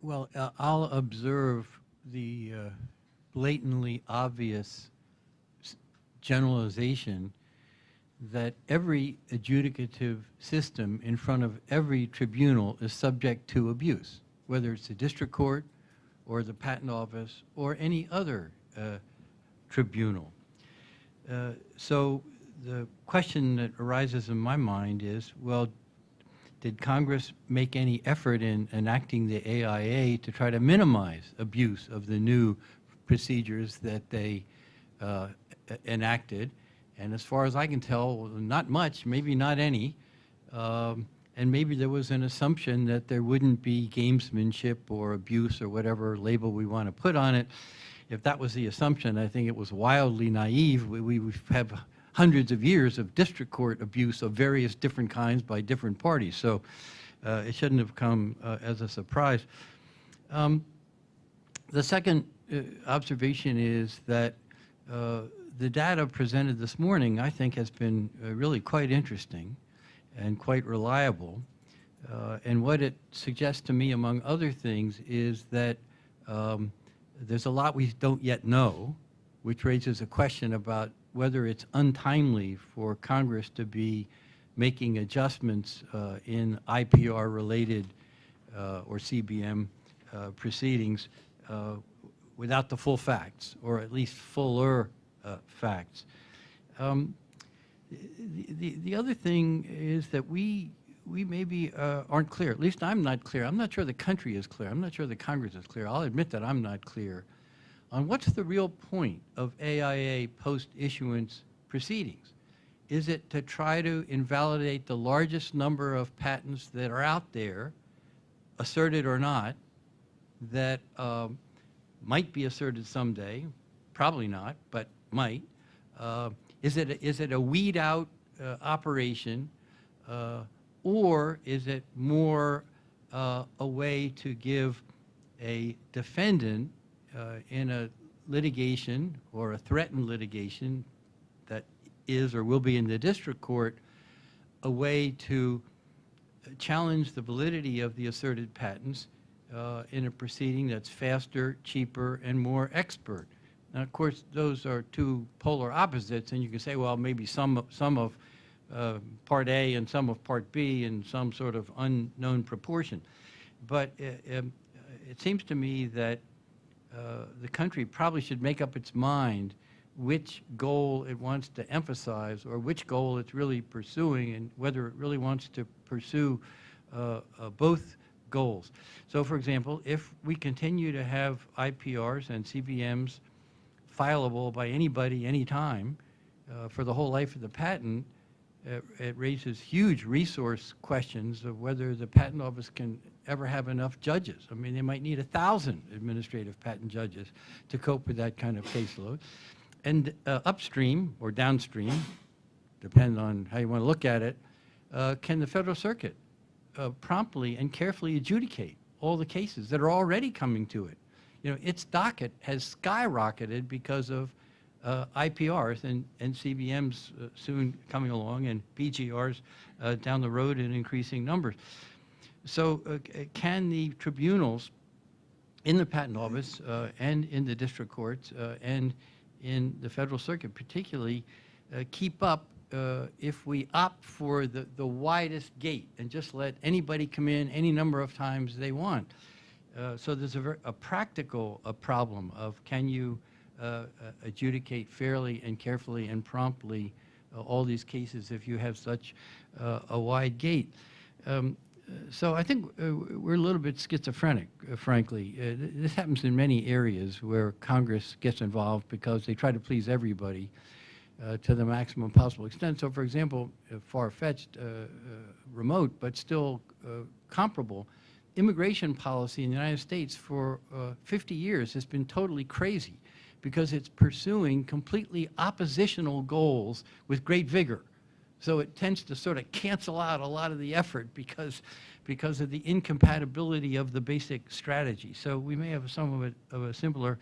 Well, I'll observe the blatantly obvious generalization that every adjudicative system in front of every tribunal is subject to abuse, whether it's the district court or the patent office or any other tribunal. So the question that arises in my mind is, well, did Congress make any effort in enacting the AIA to try to minimize abuse of the new procedures that they enacted? And as far as I can tell, not much, maybe not any. And maybe there was an assumption that there wouldn't be gamesmanship or abuse or whatever label we want to put on it. If that was the assumption, I think it was wildly naive. We have hundreds of years of district court abuse of various different kinds by different parties. So it shouldn't have come as a surprise. The second observation is that the data presented this morning, I think, has been really quite interesting and quite reliable. And what it suggests to me, among other things, is that there's a lot we don't yet know, which raises a question about whether it's untimely for Congress to be making adjustments in IPR-related or CBM proceedings without the full facts, or at least fuller facts. The other thing is that we maybe aren't clear. At least I'm not clear. I'm not sure the country is clear. I'm not sure the Congress is clear. I'll admit that I'm not clear on what's the real point of AIA post-issuance proceedings. Is it to try to invalidate the largest number of patents that are out there, asserted or not, that might be asserted someday, probably not, but might? Is it a weed-out operation, or is it more a way to give a defendant in a litigation or a threatened litigation that is or will be in the district court a way to challenge the validity of the asserted patents in a proceeding that's faster, cheaper, and more expert? Now, of course, those are two polar opposites, and you can say, well, maybe some of Part A and some of Part B in some sort of unknown proportion. But it seems to me that the country probably should make up its mind which goal it wants to emphasize or which goal it's really pursuing and whether it really wants to pursue both goals. So, for example, if we continue to have IPRs and CBMs fileable by anybody, anytime, for the whole life of the patent, it raises huge resource questions of whether the patent office can ever have enough judges. I mean, they might need 1,000 administrative patent judges to cope with that kind of caseload. And upstream or downstream, depending on how you want to look at it, can the Federal Circuit promptly and carefully adjudicate all the cases that are already coming to it? You know, its docket has skyrocketed because of IPRs and CBMs soon coming along, and PGRs down the road in increasing numbers. So can the tribunals in the Patent Office and in the district courts and in the Federal Circuit particularly keep up if we opt for the widest gate and just let anybody come in any number of times they want? So there's a practical problem of can you adjudicate fairly and carefully and promptly all these cases if you have such a wide gate. So I think we're a little bit schizophrenic, frankly. This happens in many areas where Congress gets involved because they try to please everybody to the maximum possible extent. So, for example, far-fetched, remote, but still comparable, immigration policy in the United States for 50 years has been totally crazy because it's pursuing completely oppositional goals with great vigor. So it tends to sort of cancel out a lot of the effort because of the incompatibility of the basic strategy. So we may have some of a simpler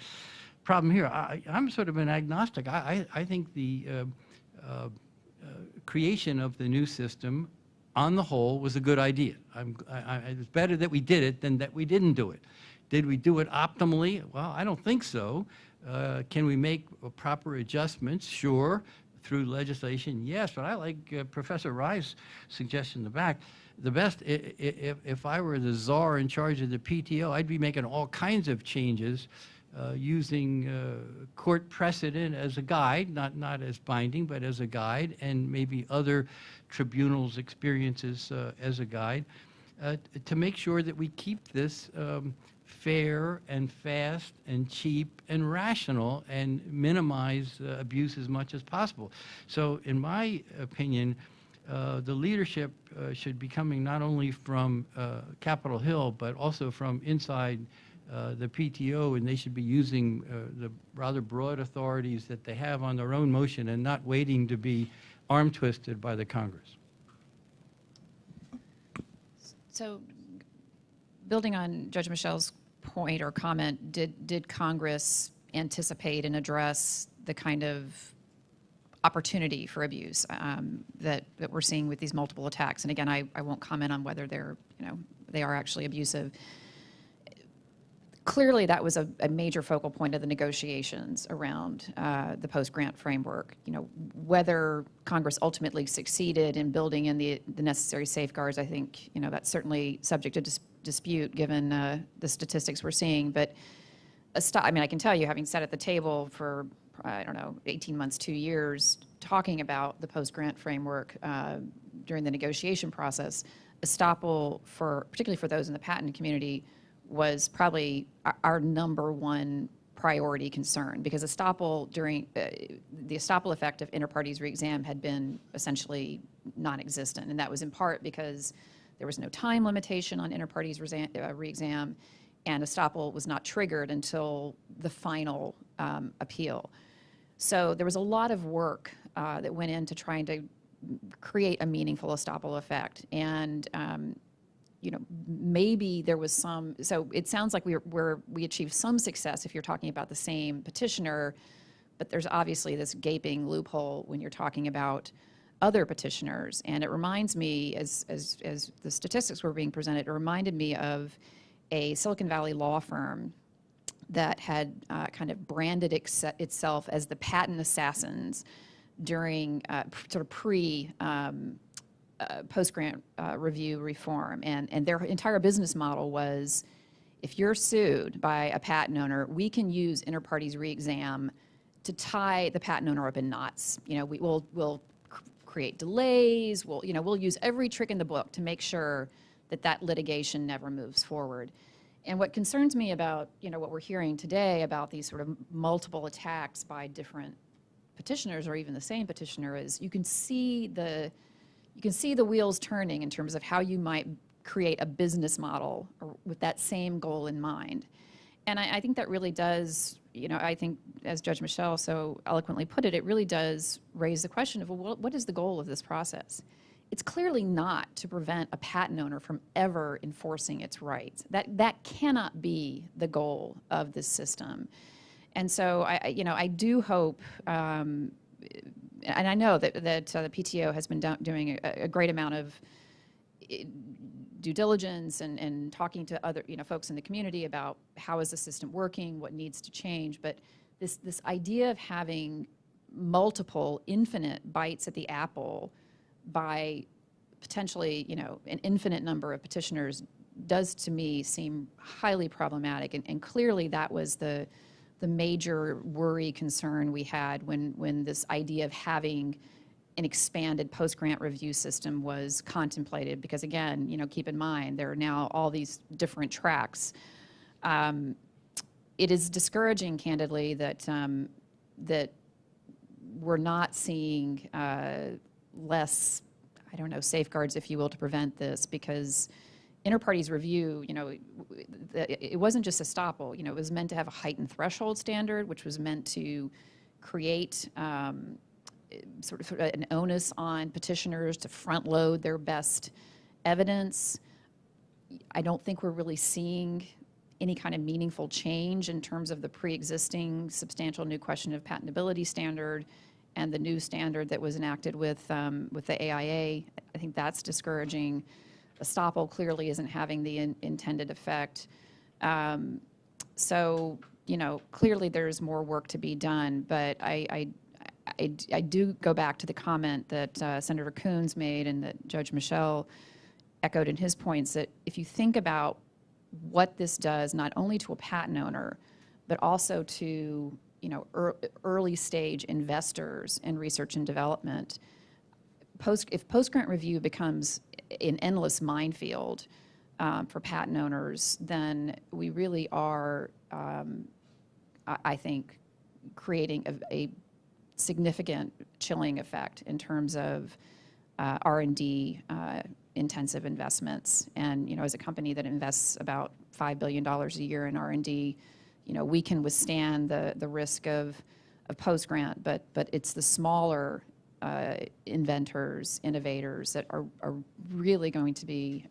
problem here. I'm sort of an agnostic. I think the creation of the new system, on the whole, was a good idea. It's better that we did it than that we didn't do it. Did we do it optimally? Well, I don't think so. Can we make proper adjustments? Sure. Through legislation, yes. But I like Professor Rye's suggestion in the back. The best, if I were the czar in charge of the PTO, I'd be making all kinds of changes using court precedent as a guide, not as binding, but as a guide, and maybe other tribunals' experiences as a guide, to make sure that we keep this fair and fast and cheap and rational and minimize abuse as much as possible. So in my opinion, the leadership should be coming not only from Capitol Hill, but also from inside the PTO, and they should be using the rather broad authorities that they have on their own motion and not waiting to be arm twisted by the Congress. So building on Judge Michel's point or comment, did Congress anticipate and address the kind of opportunity for abuse that we're seeing with these multiple attacks? And again, I won't comment on whether they are actually abusive. Clearly, that was a major focal point of the negotiations around the post-grant framework. Whether Congress ultimately succeeded in building in the necessary safeguards, I think that's certainly subject to dispute given the statistics we're seeing. But I can tell you, having sat at the table for 18 months, 2 years, talking about the post-grant framework during the negotiation process, estoppel, particularly for those in the patent community, was probably our number one priority concern, because estoppel during the estoppel effect of inter-parties re-exam had been essentially non-existent, and that was in part because there was no time limitation on inter-parties re-exam, and estoppel was not triggered until the final appeal. So there was a lot of work that went into trying to create a meaningful estoppel effect, and maybe there was some. So it sounds like we achieved some success if you're talking about the same petitioner, but there's obviously this gaping loophole when you're talking about other petitioners. And it reminds me, as the statistics were being presented, it reminded me of a Silicon Valley law firm that had kind of branded itself as the patent assassins during sort of post-grant review reform. And their entire business model was, if you're sued by a patent owner, we can use inter-parties re-exam to tie the patent owner up in knots. We'll create delays, we'll use every trick in the book to make sure that litigation never moves forward. And what concerns me about what we're hearing today about these sort of multiple attacks by different petitioners or even the same petitioner is you can see the wheels turning in terms of how you might create a business model with that same goal in mind. And I think that really does, I think as Judge Michel so eloquently put it, it really does raise the question of, well, what is the goal of this process? It's clearly not to prevent a patent owner from ever enforcing its rights. That cannot be the goal of this system. And so I do hope, and I know that the PTO has been doing a great amount of due diligence and talking to other folks in the community about how is the system working, what needs to change. But this idea of having multiple infinite bites at the apple by potentially an infinite number of petitioners does to me seem highly problematic, and clearly that was the major worry concern we had when this idea of having an expanded post-grant review system was contemplated, because again, keep in mind there are now all these different tracks. It is discouraging, candidly, that we're not seeing less, safeguards, if you will, to prevent this, because inter-parties review, it wasn't just estoppel. It was meant to have a heightened threshold standard, which was meant to create sort of an onus on petitioners to front load their best evidence. I don't think we're really seeing any kind of meaningful change in terms of the pre-existing substantial new question of patentability standard and the new standard that was enacted with the AIA. I think that's discouraging. Estoppel clearly isn't having the intended effect. So, you know, clearly there's more work to be done, but I do go back to the comment that Senator Coons made and that Judge Michel echoed in his points, that if you think about what this does, not only to a patent owner, but also to, you know, early stage investors in research and development, if post-grant review becomes an endless minefield for patent owners, then we really are, I think, creating a significant chilling effect in terms of R&D intensive investments. And, you know, as a company that invests about $5 billion a year in R&D, you know, we can withstand the risk of post-grant, but it's the smaller inventors, innovators that are really going to be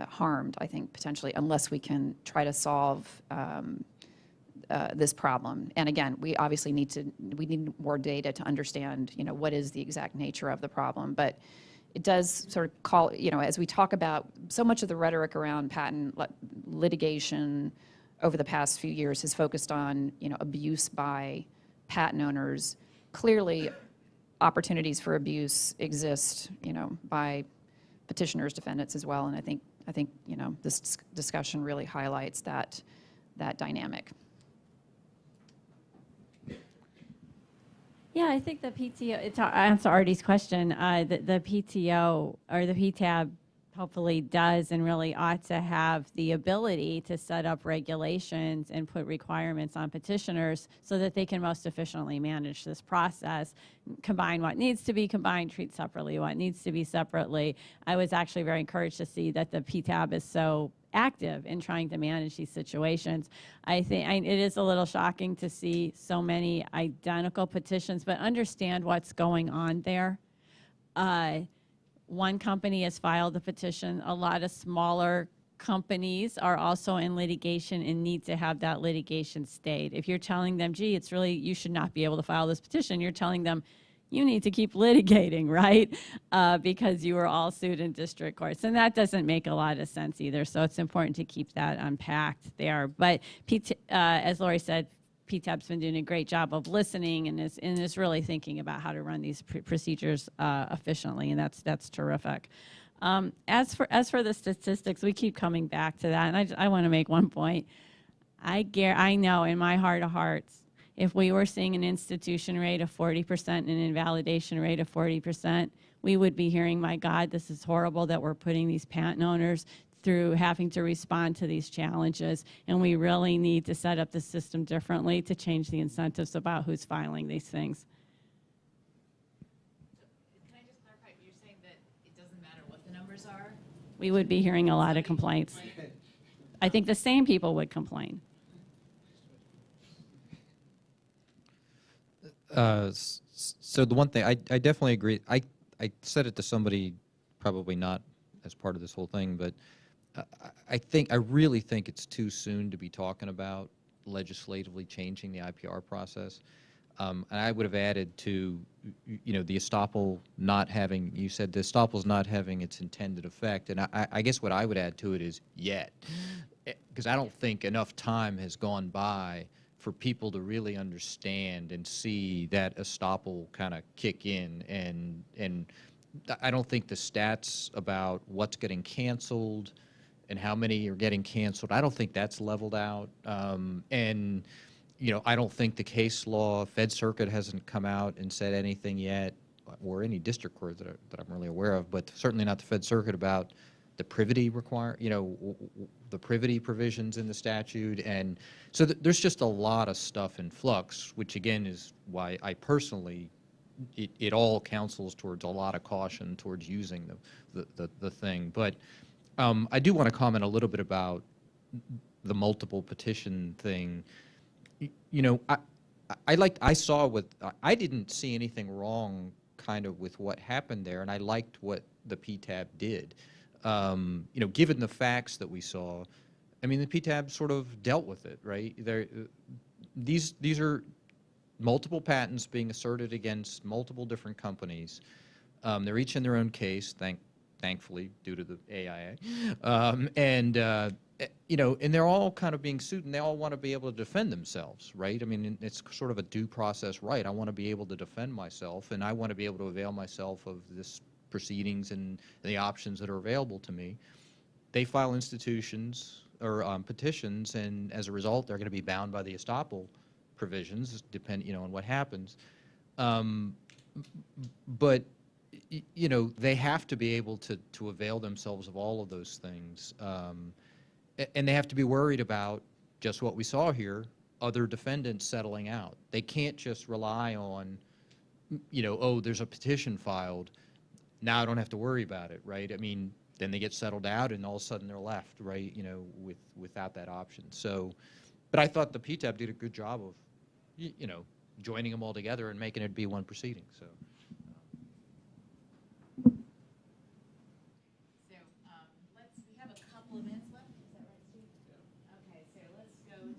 harmed, I think, potentially, unless we can try to solve this problem. And again, we obviously need more data to understand, you know, what is the exact nature of the problem. But it does sort of call, you know, as we talk about so much of the rhetoric around patent litigation over the past few years has focused on, you know, abuse by patent owners. Clearly, opportunities for abuse exist, you know, by petitioners, defendants as well. And I think you know, this discussion really highlights that dynamic. Yeah, I think the PTO, to answer Artie's question, the PTO or the PTAB hopefully does and really ought to have the ability to set up regulations and put requirements on petitioners so that they can most efficiently manage this process, combine what needs to be combined, treat separately what needs to be separately. I was actually very encouraged to see that the PTAB is so active in trying to manage these situations. I think it is a little shocking to see so many identical petitions, but understand what's going on there. One company has filed a petition. A lot of smaller companies are also in litigation and need to have that litigation stayed. If you're telling them, gee, it's really, you should not be able to file this petition, you're telling them, you need to keep litigating, right? Because you were all sued in district courts. And that doesn't make a lot of sense either. So it's important to keep that unpacked there. But as Laurie said, PTAB's been doing a great job of listening and is really thinking about how to run these procedures efficiently, and that's terrific. As for the statistics, we keep coming back to that, and I want to make one point. I know in my heart of hearts, if we were seeing an institution rate of 40% and an invalidation rate of 40%, we would be hearing, my God, this is horrible that we're putting these patent owners through having to respond to these challenges, and we really need to set up the system differently to change the incentives about who's filing these things. Can I just clarify, you're saying that it doesn't matter what the numbers are? We would be hearing a lot of complaints. I think the same people would complain. So the one thing, I definitely agree. I said it to somebody, probably not as part of this whole thing, but I really think it's too soon to be talking about legislatively changing the IPR process. And I would have added to, you know, the estoppel not having, you said the estoppel's not having its intended effect. And I guess what I would add to it is yet, because I don't think enough time has gone by for people to really understand and see that estoppel kind of kick in. And I don't think the stats about what's getting canceled and how many are getting canceled, I don't think that's leveled out. And, you know, I don't think the case law, Fed Circuit hasn't come out and said anything yet, or any district court that I'm really aware of, but certainly not the Fed Circuit about the privity the privity provisions in the statute. And so there's just a lot of stuff in flux, which again is why I personally, it all counsels towards a lot of caution towards using the thing. But I do want to comment a little bit about the multiple petition thing. You know, I didn't see anything wrong kind of with what happened there, and I liked what the PTAB did. You know, given the facts that we saw, I mean, the PTAB sort of dealt with it, right? These are multiple patents being asserted against multiple different companies. They're each in their own case, thankfully, due to the AIA. and they're all kind of being sued, and they all want to be able to defend themselves, right? I mean, it's sort of a due process right. I want to be able to defend myself, and I want to be able to avail myself of this proceedings and the options that are available to me. They file institutions or petitions, and as a result, they're going to be bound by the estoppel provisions, on what happens. But they have to be able to avail themselves of all of those things. And they have to be worried about just what we saw here, other defendants settling out. They can't just rely on, oh, there's a petition filed. Now I don't have to worry about it, right? I mean, then they get settled out, and all of a sudden they're left, right, without that option. So, but I thought the PTAB did a good job of, joining them all together and making it be one proceeding, so. We have a couple of minutes left. Is that right, Steve? Yeah. Okay, so let's go to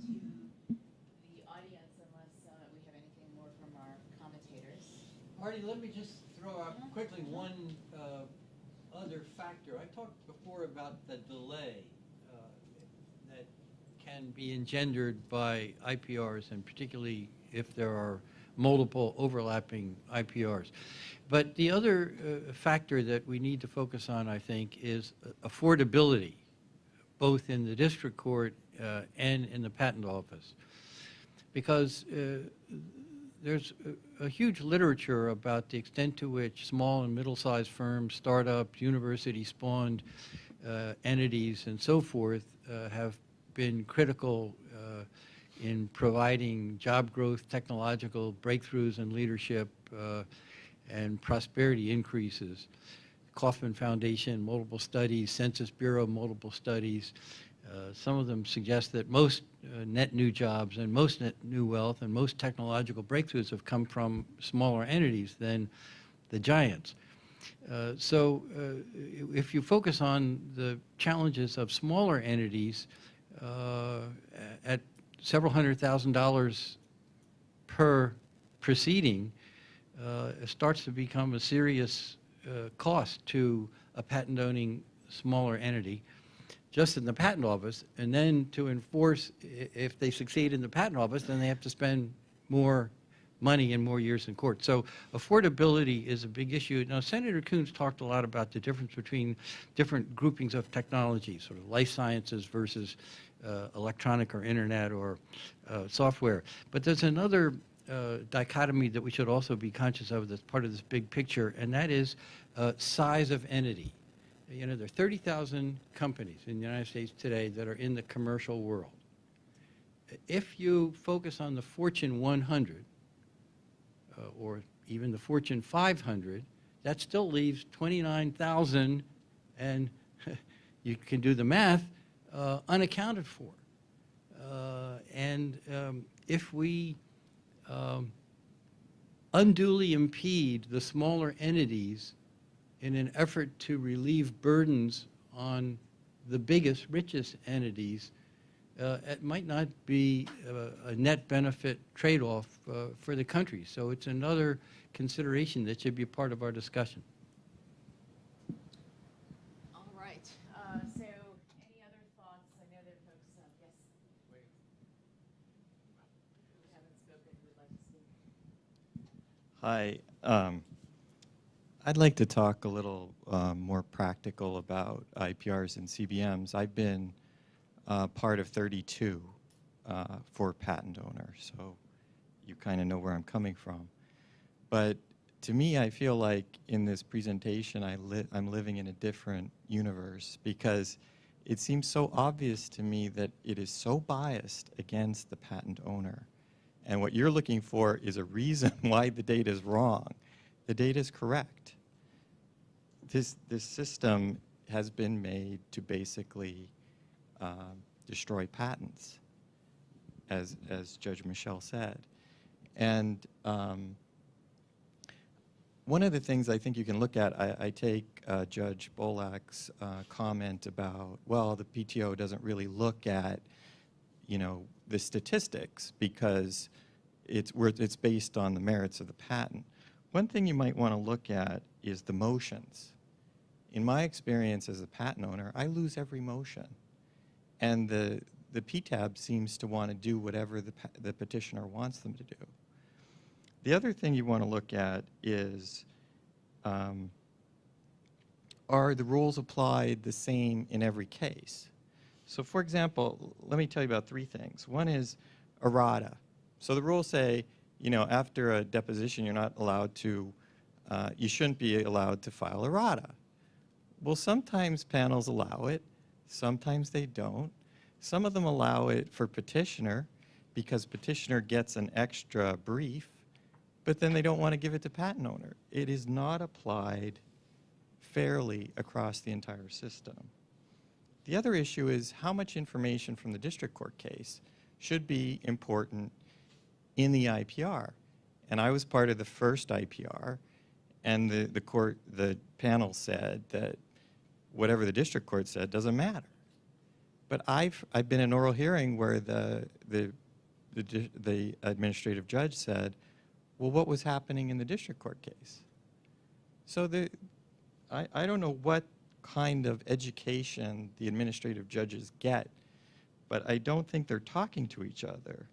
the audience unless we have anything more from our commentators. Marty, let me just throw out quickly one other factor. I talked before about the delay that can be engendered by IPRs, and particularly if there are multiple overlapping IPRs. But the other factor that we need to focus on, I think, is affordability, both in the district court and in the patent office. Because there's a huge literature about the extent to which small and middle-sized firms, startups, university-spawned entities, and so forth have been critical in providing job growth, technological breakthroughs and leadership, and prosperity increases. Kauffman Foundation, multiple studies, Census Bureau, multiple studies. Some of them suggest that most net new jobs and most net new wealth and most technological breakthroughs have come from smaller entities than the giants. So if you focus on the challenges of smaller entities at several $100,000 per proceeding, it starts to become a serious cost to a patent-owning smaller entity, just in the patent office. And then to enforce, if they succeed in the patent office, then they have to spend more money and more years in court. So affordability is a big issue. Now, Senator Coons talked a lot about the difference between different groupings of technology, sort of life sciences versus electronic or internet or software. But there's another dichotomy that we should also be conscious of that's part of this big picture, and that is size of entity. There are 30,000 companies in the United States today that are in the commercial world. If you focus on the Fortune 100, or even the Fortune 500, that still leaves 29,000, and you can do the math, unaccounted for. If we unduly impede the smaller entities in an effort to relieve burdens on the biggest, richest entities, it might not be a net benefit trade-off for the country. So it's another consideration that should be part of our discussion. All right. So any other thoughts? I know there are folks, yes. Who haven't spoken, who would like to speak? Hi. I'd like to talk a little more practical about IPRs and CBMs. I've been part of 32 for patent owners, so you kind of know where I'm coming from. But to me, I feel like in this presentation, I'm living in a different universe, because it seems so obvious to me that it is so biased against the patent owner. And what you're looking for is a reason why the data is wrong. The data is correct. This system has been made to basically destroy patents, as Judge Michel said. And one of the things I think you can look at, I take Judge Bolak's comment about, well, the PTO doesn't really look at, the statistics because it's based on the merits of the patent. One thing you might want to look at is the motions. In my experience as a patent owner, I lose every motion. And the PTAB seems to want to do whatever the petitioner wants them to do. The other thing you want to look at is, are the rules applied the same in every case? So for example, let me tell you about 3 things. One is errata. So the rules say, you know, after a deposition, you're not allowed to, you shouldn't be allowed to file errata. Well, sometimes panels allow it, sometimes they don't. Some of them allow it for petitioner because petitioner gets an extra brief, but then they don't want to give it to patent owner. It is not applied fairly across the entire system. The other issue is how much information from the district court case should be important in the IPR. And I was part of the first IPR, and the panel said that whatever the district court said doesn't matter. But I've been in oral hearing where the administrative judge said, well, what was happening in the district court case? So I don't know what kind of education the administrative judges get, but I don't think they're talking to each other.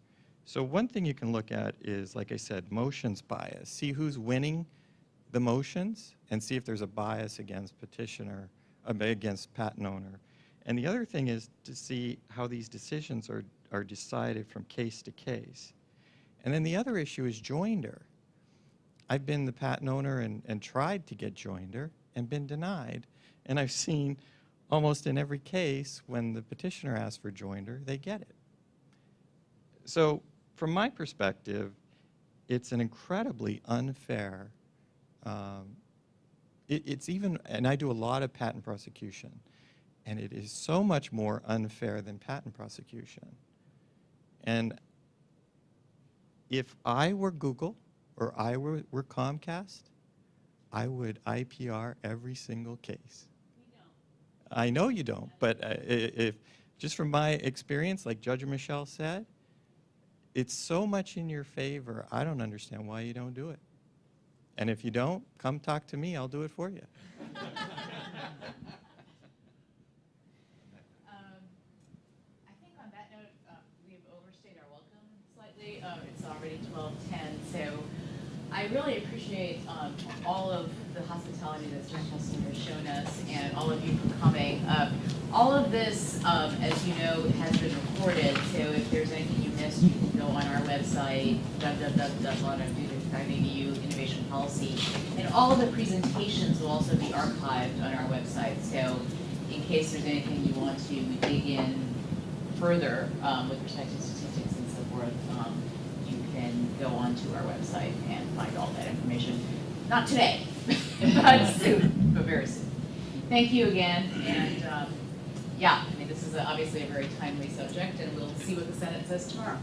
So one thing you can look at is, like I said, motions bias. See who's winning the motions and see if there's a bias against petitioner, against patent owner. And the other thing is to see how these decisions are decided from case to case. And then the other issue is joinder. I've been the patent owner and tried to get joinder and been denied. And I've seen almost in every case when the petitioner asks for joinder, they get it. So from my perspective, it's an incredibly unfair, it's even, and I do a lot of patent prosecution, and it is so much more unfair than patent prosecution. And if I were Google or I were Comcast, I would IPR every single case. We don't. I know you don't, but if just from my experience, like Judge Michel said, it's so much in your favor, I don't understand why you don't do it. And if you don't, come talk to me, I'll do it for you. I think on that note, we've overstayed our welcome slightly. It's already 12:10, so I really appreciate all of the hospitality that Judge Counsel has shown us and all of you for coming. All of this, as you know, has been recorded, so if there's anything you missed, you can go on our website, www.law.edu, Innovation Policy, and all of the presentations will also be archived on our website. So in case there's anything you want to dig in further with respect to statistics and so forth, you can go onto our website and find all that information. Not today, but soon, but very soon. Thank you again, and yeah, I mean, this is obviously a very timely subject, and we'll see what the Senate says tomorrow.